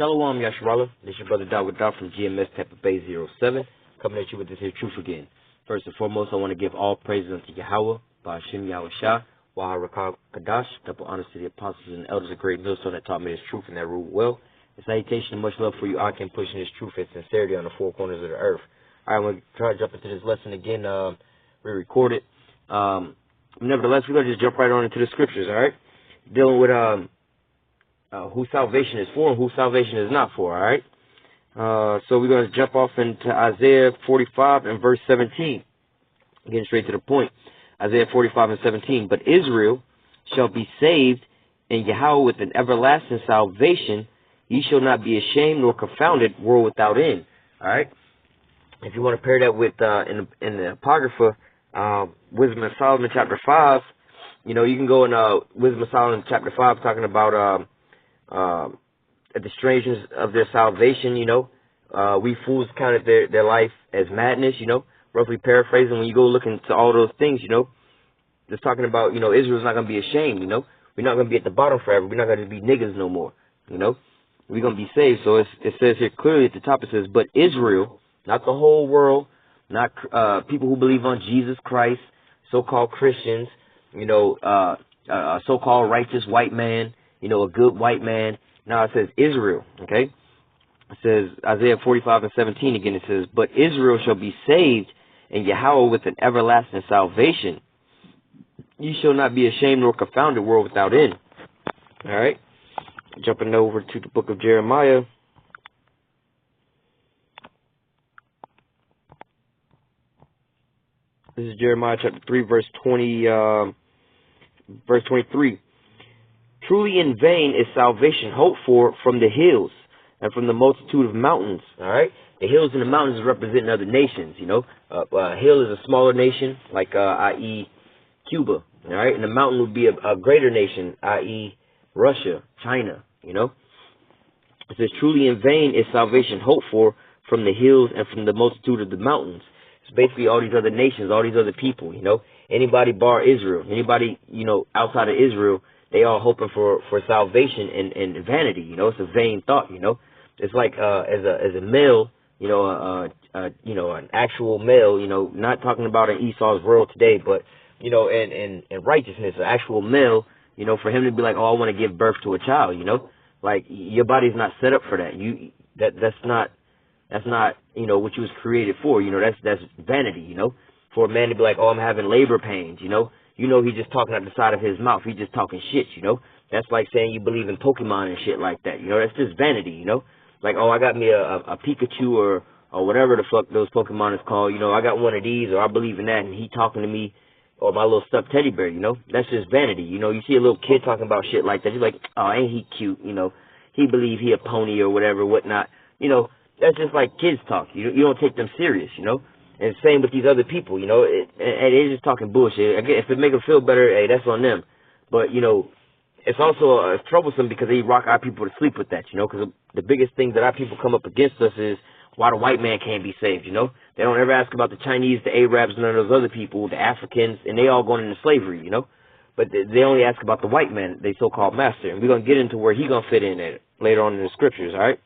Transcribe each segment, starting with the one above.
Shalom Yasharallah, this is your brother Dawud Daw from GMS Tampa Bay 07, coming at you with this here truth again. First and foremost, I want to give all praises unto Yahweh, Ba'ashem Yahweh Shah, Waharakah Kadash, double honors to the apostles and elders of Great Millstone that taught me this truth and that ruled well. And salutation and much love for you, I can pushing this truth and sincerity on the four corners of the earth. Alright, I'm going to try to jump into this lesson again, re-record it. Nevertheless, we're going to just jump right on into the scriptures, alright? Dealing with who salvation is for and who salvation is not for, alright? So we're going to jump off into Isaiah 45 and verse 17. Getting straight to the point. Isaiah 45 and 17. But Israel shall be saved in Yahweh with an everlasting salvation. Ye shall not be ashamed nor confounded, world without end. Alright? If you want to pair that with in the Apocrypha, Wisdom of Solomon chapter 5, you know, you can go in Wisdom of Solomon chapter 5 talking about the strangeness of their salvation, you know. We fools counted their life as madness, you know, roughly paraphrasing. When you go look into all those things, you know, just talking about, you know, Israel's not going to be ashamed, you know. We're not going to be at the bottom forever. We're not going to be niggas no more, you know. We're going to be saved. So it says here clearly at the top, it says, but Israel, not the whole world, not people who believe on Jesus Christ, so-called Christians, you know, so-called righteous white man, you know, a good white man. Now it says Israel, okay? It says, Isaiah 45 and 17 again, it says, but Israel shall be saved in Yahweh with an everlasting salvation. Ye shall not be ashamed nor confounded, world without end. All right? Jumping over to the book of Jeremiah. This is Jeremiah chapter 3, verse 23. Truly in vain is salvation hoped for from the hills and from the multitude of mountains. All right, the hills and the mountains represent other nations. You know, a hill is a smaller nation, like i.e. Cuba. All right, and the mountain would be a greater nation, i.e. Russia, China. You know, it says truly in vain is salvation hoped for from the hills and from the multitude of the mountains. It's basically all these other nations, all these other people. You know, anybody bar Israel, anybody, you know, outside of Israel, they all hoping for salvation and vanity. You know, it's a vain thought. You know, it's like as a male, you know, an actual male. You know, not talking about in Esau's world today, but you know, in righteousness, an actual male. You know, for him to be like, oh, I want to give birth to a child. You know, like your body's not set up for that. That's not you know what you was created for. You know, that's vanity. You know, for a man to be like, oh, I'm having labor pains. You know, he's just talking out the side of his mouth. He's just talking shit, you know. That's like saying you believe in Pokemon and shit like that. You know, that's just vanity, you know. Like, oh, I got me a Pikachu or whatever the fuck those Pokemon is called. You know, I got one of these, or I believe in that, and he talking to me, or my little stuffed teddy bear, you know. That's just vanity, you know. You see a little kid talking about shit like that. You're like, oh, ain't he cute, you know. He believe he a pony or whatever, whatnot. You know, that's just like kids talk. You don't take them serious, you know. And same with these other people, you know, and they're just talking bullshit. Again, if it make them feel better, hey, that's on them. But, you know, it's also troublesome because they rock our people to sleep with that, you know, because the biggest thing that our people come up against us is why the white man can't be saved, you know. They don't ever ask about the Chinese, the Arabs, none of those other people, the Africans, and they all going into slavery, you know. But they only ask about the white man, they so-called master. And we're going to get into where he going to fit in at later on in the scriptures, all right?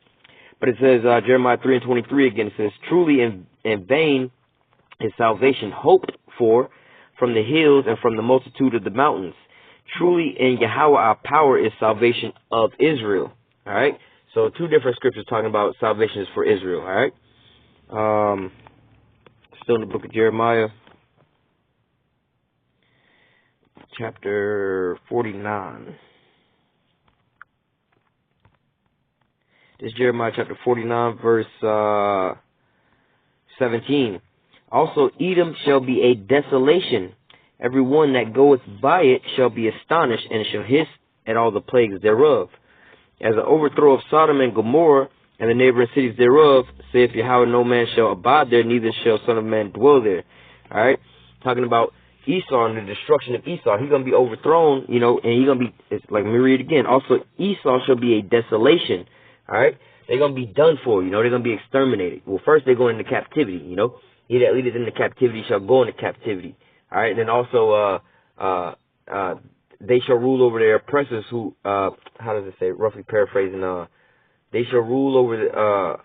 But it says, Jeremiah 3 and 23 again, it says, truly in vain is salvation hoped for from the hills and from the multitude of the mountains. Truly in Yahweh our power is salvation of Israel. All right. So two different scriptures talking about salvation is for Israel. All right. Still in the book of Jeremiah, chapter 49. This is Jeremiah chapter 49, verse 17. Also, Edom shall be a desolation. Every one that goeth by it shall be astonished, and shall hiss at all the plagues thereof. As the overthrow of Sodom and Gomorrah, and the neighboring cities thereof, saith Yahweh, no man shall abide there, neither shall son of man dwell there. All right? Talking about Esau and the destruction of Esau. He's going to be overthrown, you know, and he's going to be, it's like, let me read it again. Also, Esau shall be a desolation. All right? They're going to be done for, you know. They're going to be exterminated. Well, first they're going into captivity, you know. He that leadeth into captivity shall go into captivity. All right, and then also they shall rule over their oppressors who, how does it say, roughly paraphrasing, They shall rule over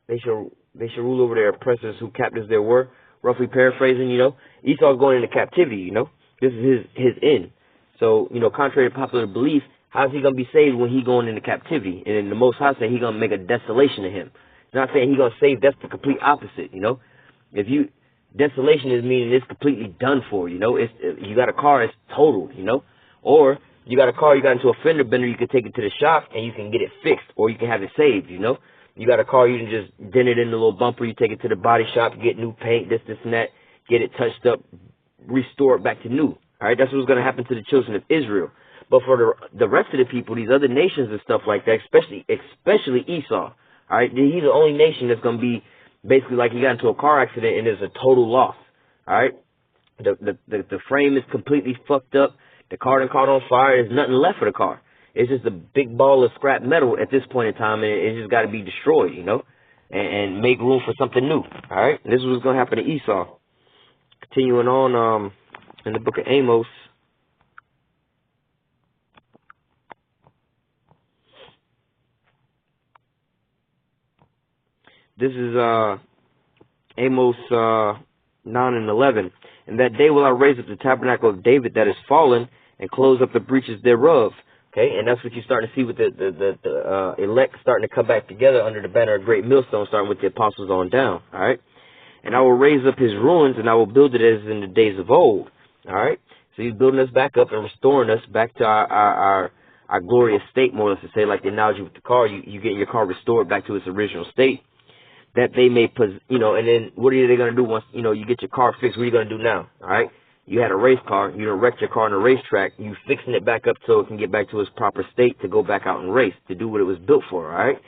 they shall rule over their oppressors who captives there were. Roughly paraphrasing, Esau's going into captivity, This is his end. So, contrary to popular belief, how's he going to be saved when he going into captivity? And then the Most High said he going to make a desolation of him. Not saying he going to save, that's the complete opposite, If desolation is meaning it's completely done for, It's, you got a car, it's totaled, Or you got a car, you got into a fender bender, you can take it to the shop and you can get it fixed, or you can have it saved, You got a car, you can just dent it in the little bumper, you take it to the body shop, get new paint, this and that, get it touched up, restore it back to new. All right, that's what's going to happen to the children of Israel. But for the rest of the people, these other nations and stuff like that, especially Esau, all right, he's the only nation that's going to be basically like he got into a car accident and there's a total loss. All right, the frame is completely fucked up. The car done caught on fire. There's nothing left for the car. It's just a big ball of scrap metal at this point in time, and it just got to be destroyed, and make room for something new. All right, and this is what's going to happen to Esau. Continuing on, in the book of Amos, this is Amos 9 and 11. And that day will I raise up the tabernacle of David that is fallen, and close up the breaches thereof. Okay, and that's what you're starting to see with the elect starting to come back together under the banner of great millstone, starting with the apostles on down. All right, and I will raise up his ruins, and I will build it as in the days of old. All right, so he's building us back up and restoring us back to our glorious state, more or less to say, like the analogy with the car, you get your car restored back to its original state, that they may, and then what are they going to do once, you get your car fixed? What are you going to do now? All right. You had a race car, you done wrecked your car on a racetrack, you fixing it back up so it can get back to its proper state to go back out and race, to do what it was built for, all right?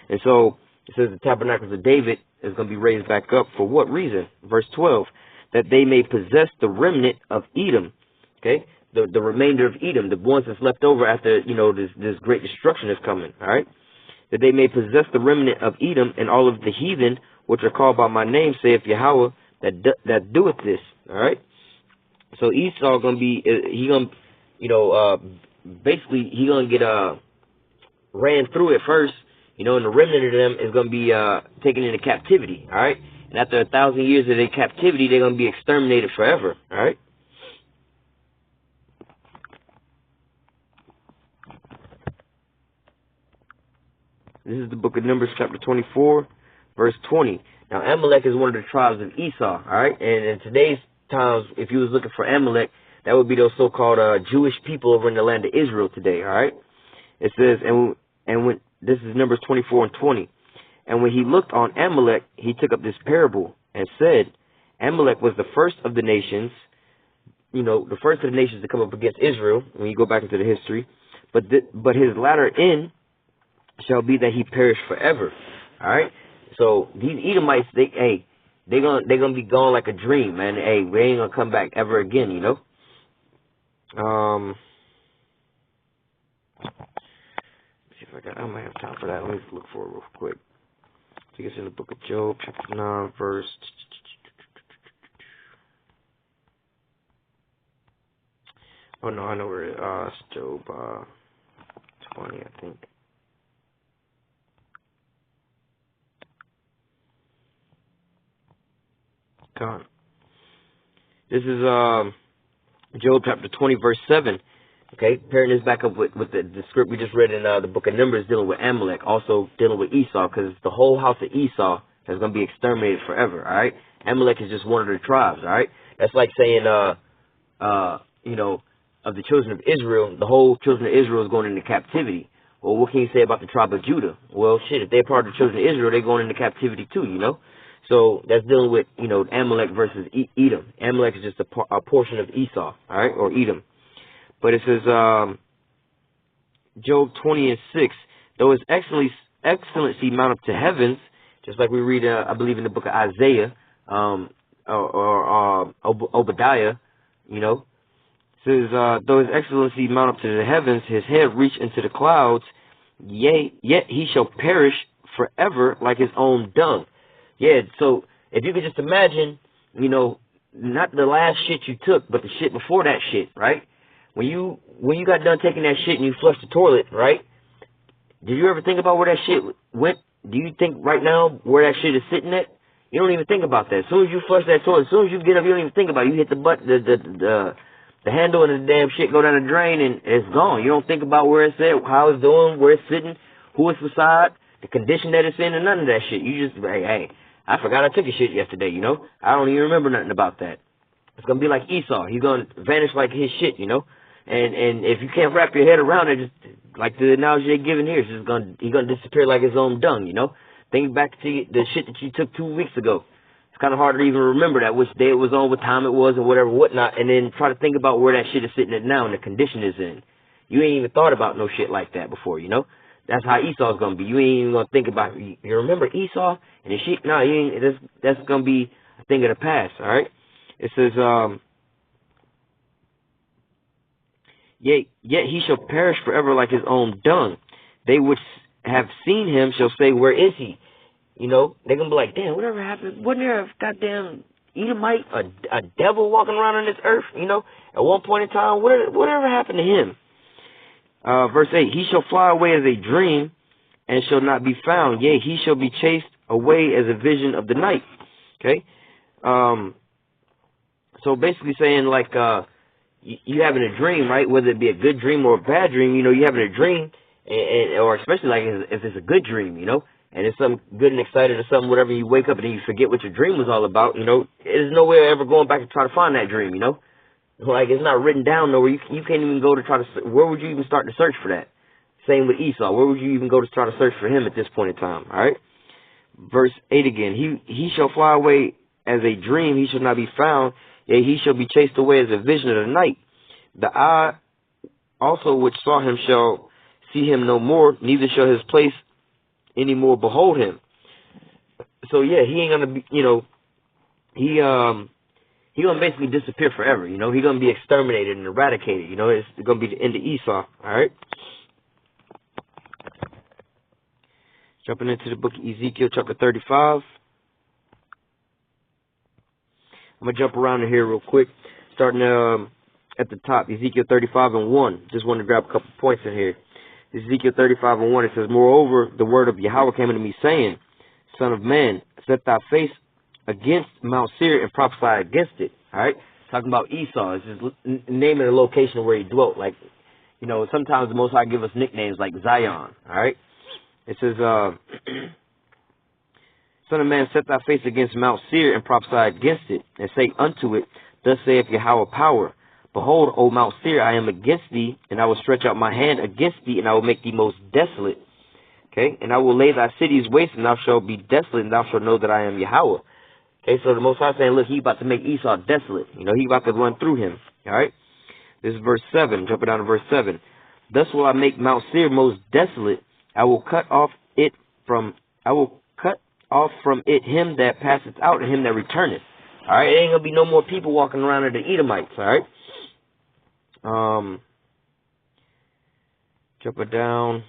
And so it says the tabernacles of David is going to be raised back up for what reason? Verse 12, that they may possess the remnant of Edom, okay? The remainder of Edom, the ones that's left over after, this great destruction is coming, all right? That they may possess the remnant of Edom and all of the heathen, which are called by my name, saith Yahweh, that doeth this, all right? So Esau gonna be, basically he gonna get ran through it first, and the remnant of them is gonna be taken into captivity. All right, and after 1,000 years of their captivity, they're gonna be exterminated forever. All right. This is the book of Numbers, chapter 24, verse 20. Now Amalek is one of the tribes of Esau. All right, and in today's times, if you was looking for Amalek, that would be those so-called Jewish people over in the land of Israel today, all right? It says, and when this is Numbers 24 and 20, and when he looked on Amalek, he took up this parable and said, Amalek was the first of the nations, the first of the nations to come up against Israel, when you go back into the history, but his latter end shall be that he perish forever, all right? So these Edomites, they're gonna be gone like a dream, man. Hey, we ain't gonna come back ever again, see if I might have time for that. Let me just look for it real quick. I think it's in the book of Job, chapter 9, verse. Oh no, I know where it is. It's Job 20, I think. God. This is Job chapter 20, verse 7. Okay, pairing this back up with the script we just read in the book of Numbers dealing with Amalek, also dealing with Esau, because the whole house of Esau is going to be exterminated forever, all right? Amalek is just one of the tribes, all right? That's like saying, of the children of Israel, the whole children of Israel is going into captivity. Well, what can you say about the tribe of Judah? Well, shit, if they're part of the children of Israel, they're going into captivity too, So that's dealing with, Amalek versus Edom. Amalek is just a portion of Esau, all right, or Edom. But it says, Job 20 and 6, though his excellency mount up to heavens, just like we read, I believe, in the book of Isaiah, or Obadiah, says, though his excellency mount up to the heavens, his head reach into the clouds, yet he shall perish forever like his own dung. Yeah, so if you could just imagine, not the last shit you took, but the shit before that shit, right? When you got done taking that shit and you flushed the toilet, right? Did you ever think about where that shit went? Do you think right now where that shit is sitting at? You don't even think about that. As soon as you flush that toilet, as soon as you get up, you don't even think about it. You hit the the handle and the damn shit go down the drain and it's gone. You don't think about where it's at, how it's doing, where it's sitting, who it's beside, the condition that it's in, and none of that shit. You just, hey, I forgot I took a shit yesterday, you know? I don't even remember nothing about that. It's gonna be like Esau. He's gonna vanish like his shit, you know? And if you can't wrap your head around it, just like the analogy they're giving here, he's gonna disappear like his own dung, you know? Think back to the shit that you took 2 weeks ago. It's kind of hard to even remember that, which day it was on, what time it was, or whatever, whatnot, and then try to think about where that shit is sitting at now and the condition is in. You ain't even thought about no shit like that before, you know? That's how Esau's gonna be. You ain't even gonna think about it. You remember Esau and the shit? No, you ain't. That's gonna be a thing of the past, all right? It says, Yet he shall perish forever like his own dung. They which have seen him shall say, where is he? You know, they're going to be like, damn, whatever happened? Wasn't there a goddamn Edomite, a devil walking around on this earth? You know, at one point in time, whatever happened to him? Verse 8, he shall fly away as a dream and shall not be found. Yea, he shall be chased away as a vision of the night. Okay? So basically saying like, you having a dream, right? Whether it be a good dream or a bad dream, you know, you having a dream, or especially like if it's a good dream, you know, and it's something good and excited or something, whatever, you wake up and then you forget what your dream was all about, you know, there's no way of ever going back to try to find that dream, you know? Like, it's not written down nowhere. You can't even go to try to, where would you even start to search for that? Same with Esau. Where would you even go to try to search for him at this point in time, all right? Verse 8 again, he shall fly away as a dream, he shall not be found, yea, he shall be chased away as a vision of the night. The eye also which saw him shall see him no more, neither shall his place any more behold him. So yeah, he ain't gonna be, you know, he gonna basically disappear forever, you know, he gonna be exterminated and eradicated, you know, it's gonna be the end of Esau, alright? Jumping into the book of Ezekiel chapter 35. I'm gonna jump around in here real quick, starting at the top, Ezekiel 35:1. Just want to grab a couple points in here. Ezekiel 35:1. It says, moreover, the word of Yahweh came unto me, saying, Son of man, set thy face against Mount Seir and prophesy against it. All right, talking about Esau. It's just naming the location where he dwelt. Like, you know, sometimes the Most High give us nicknames like Zion. All right, it says, Son of man, set thy face against Mount Seir and prophesy against it, and say unto it, Thus saith Yahweh power, Behold, O Mount Seir, I am against thee, and I will stretch out my hand against thee, and I will make thee most desolate. Okay, and I will lay thy cities waste, and thou shalt be desolate, and thou shalt know that I am Yahweh. Okay, so the Most High saying, look, he about to make Esau desolate. You know, he about to run through him. All right, this is verse 7. Jumping down to verse 7. Thus will I make Mount Seir most desolate. I will cut off from it him that passeth out, and him that returneth. All right, there ain't gonna be no more people walking around at the Edomites. All right. Jumping down.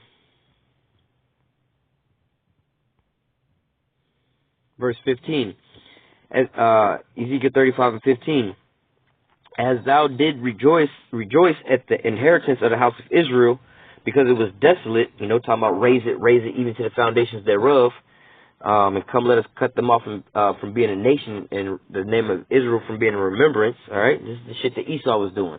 Verse 15. Ezekiel 35:15. As thou did rejoice at the inheritance of the house of Israel, because it was desolate, you know, talking about raise it even to the foundations thereof, and come let us cut them off from being a nation, and the name of Israel from being a remembrance. All right, this is the shit that Esau was doing.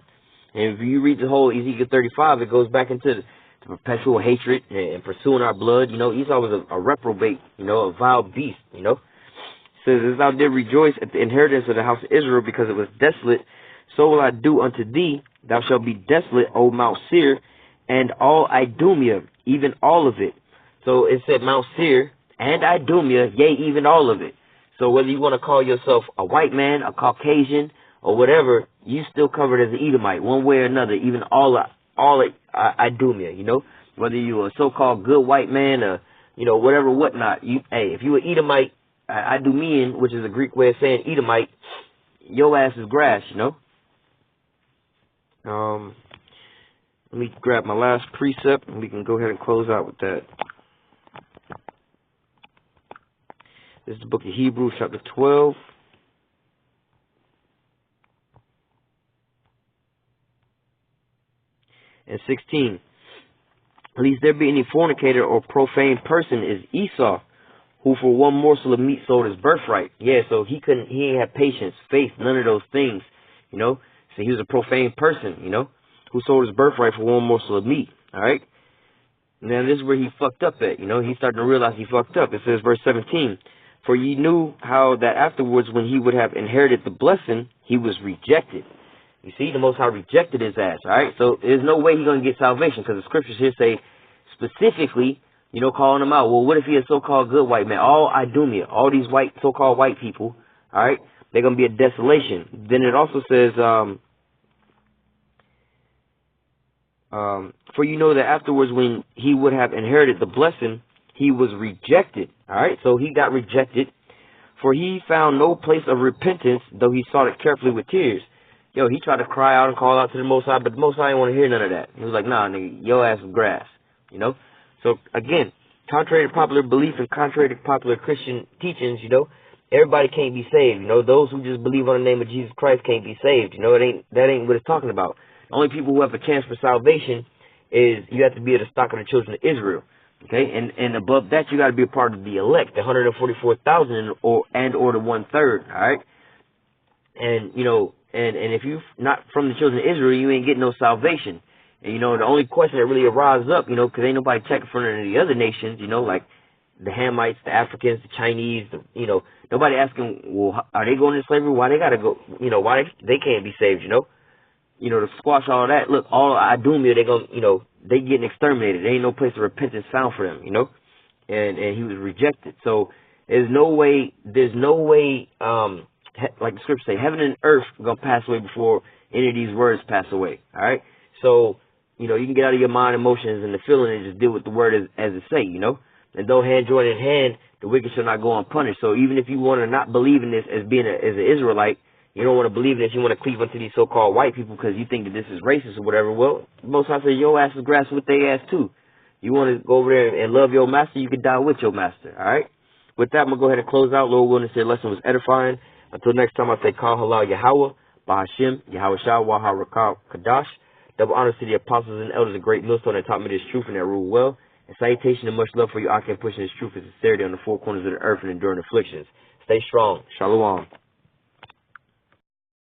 And if you read the whole Ezekiel 35, it goes back into the perpetual hatred and pursuing our blood. You know, Esau was a reprobate, you know, a vile beast, you know. It says, as thou did rejoice at the inheritance of the house of Israel, because it was desolate, so will I do unto thee. Thou shalt be desolate, O Mount Seir, and all Idumea, even all of it. So it said Mount Seir and Idumea, yea, even all of it. So whether you want to call yourself a white man, a Caucasian, or whatever, you still covered as an Edomite, one way or another, even all Idumea, you know? Whether you a so-called good white man or, you know, whatever, whatnot. If you an Edomite, Idumean, which is a Greek way of saying Edomite, your ass is grass, you know? Let me grab my last precept, and we can go ahead and close out with that. This is the book of Hebrews, chapter 12. And 16. Lest there be any fornicator or profane person is Esau, who for one morsel of meat sold his birthright. Yeah, so he ain't have patience, faith, none of those things, you know. So he was a profane person, you know, who sold his birthright for one morsel of meat, all right. Now this is where he fucked up at, you know. He's starting to realize he fucked up. It says, verse 17, for ye knew how that afterwards when he would have inherited the blessing, he was rejected. You see, the Most High rejected his ass, all right? So there's no way he's going to get salvation, because the scriptures here say specifically, you know, calling him out. Well, what if he is so-called good white man? All Idumea, all these so-called white people, all right, they're going to be a desolation. Then it also says, for you know that afterwards when he would have inherited the blessing, he was rejected, all right? So he got rejected, for he found no place of repentance, though he sought it carefully with tears. Yo, he tried to cry out and call out to the Most High, but the Most High didn't want to hear none of that. He was like, nah, nigga, your ass is grass, you know? So, again, contrary to popular belief and contrary to popular Christian teachings, you know, everybody can't be saved, you know? Those who just believe on the name of Jesus Christ can't be saved, you know? That ain't what it's talking about. The only people who have a chance for salvation is you have to be of the stock of the children of Israel, okay? And above that, you got to be a part of the elect, the 144,000 or the 1/3, all right? And, you know, and if you're not from the children of Israel, you ain't getting no salvation. And, you know, the only question that really arises up, you know, because ain't nobody checking for any of the other nations, you know, like the Hamites, the Africans, the Chinese, you know, nobody asking, well, are they going into slavery? Why they got to go, you know, why they can't be saved, you know? You know, to squash all that, look, all Idumea, they going to, you know, they getting exterminated. There ain't no place of repentance found for them, you know? And he was rejected. So there's no way, like the scripture say, heaven and earth are going to pass away before any of these words pass away. All right. So, you know, you can get out of your mind, emotions, and the feeling and just deal with the word as it say, you know. And though hand joined in hand, the wicked shall not go unpunished. So even if you want to not believe in this as being as an Israelite, you don't want to believe in this, you want to cleave unto these so-called white people because you think that this is racist or whatever. Well, most I say your ass is grass with their ass too. You want to go over there and love your master, you can die with your master. All right. With that, I'm going to go ahead and close out. Lord willing, this lesson was edifying. Until next time, I say, Kal Halal Yahweh, Bahashim, Yahweh Shah, Waha Rakal Kadash. Double honors to the apostles and elders, a great millstone that taught me this truth and that rule well. And salutation and much love for you, I can pushing this truth and sincerity on the four corners of the earth and enduring afflictions. Stay strong. Shalom.